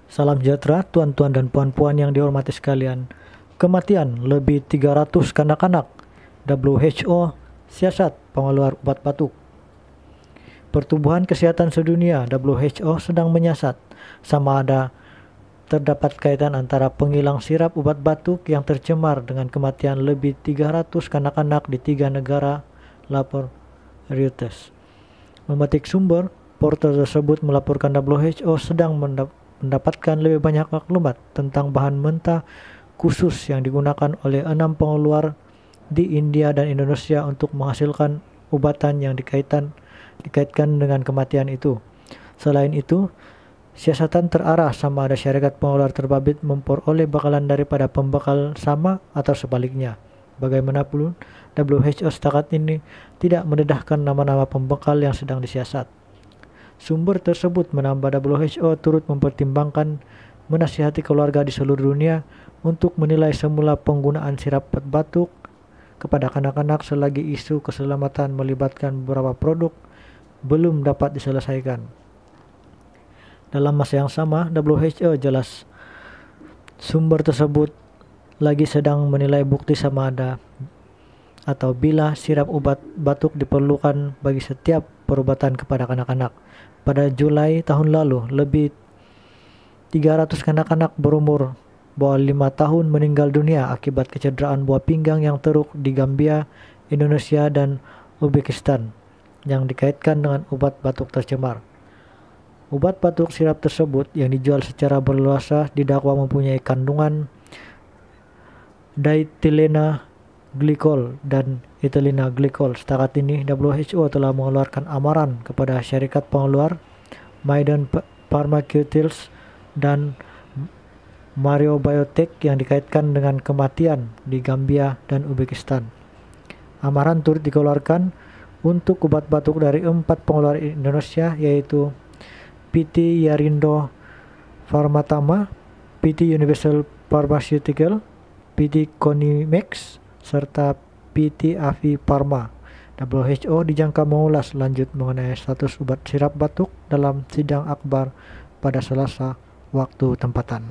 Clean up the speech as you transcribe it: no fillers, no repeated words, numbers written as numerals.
Salam sejahtera tuan-tuan dan puan-puan yang dihormati sekalian. Kematian lebih 300 kanak-kanak. WHO siasat pengeluar obat batuk. Pertumbuhan Kesehatan Sedunia WHO sedang menyiasat sama ada terdapat kaitan antara penghilang sirap obat batuk yang tercemar dengan kematian lebih 300 kanak-kanak di 3 negara, lapor Reuters. Memetik sumber, portal tersebut melaporkan WHO sedang mendapatkan lebih banyak maklumat tentang bahan mentah khusus yang digunakan oleh 6 pengeluar di India dan Indonesia untuk menghasilkan obatan yang dikaitkan dengan kematian itu. Selain itu, siasatan terarah sama ada syarikat pengeluar terbabit memperoleh bakalan daripada pembekal sama atau sebaliknya. Bagaimanapun, WHO setakat ini tidak mendedahkan nama-nama pembekal yang sedang disiasat. Sumber tersebut menambah WHO turut mempertimbangkan menasihati keluarga di seluruh dunia untuk menilai semula penggunaan sirap batuk kepada kanak-kanak selagi isu keselamatan melibatkan beberapa produk belum dapat diselesaikan. Dalam masa yang sama, WHO jelas sumber tersebut lagi sedang menilai bukti sama ada atau bila sirap obat batuk diperlukan bagi setiap perobatan kepada kanak-kanak. Pada Julai tahun lalu, lebih 300 kanak-kanak berumur bawah 5 tahun meninggal dunia akibat kecederaan buah pinggang yang teruk di Gambia, Indonesia, dan Uzbekistan yang dikaitkan dengan obat batuk tercemar. Obat batuk sirap tersebut yang dijual secara berluasa didakwa mempunyai kandungan diethylena glikol dan ethylena glikol. Setakat ini, WHO telah mengeluarkan amaran kepada syarikat pengeluar Maiden Pharmaceuticals dan Mario Biotech yang dikaitkan dengan kematian di Gambia dan Uzbekistan. Amaran turut dikeluarkan untuk obat batuk dari 4 pengeluar Indonesia, yaitu PT Yarindo Pharmatama, PT Universal Pharmaceutical, PT Konimex, serta PT Avi Pharma. WHO dijangka mengulas lanjut mengenai status obat sirap batuk dalam sidang akbar pada Selasa waktu tempatan.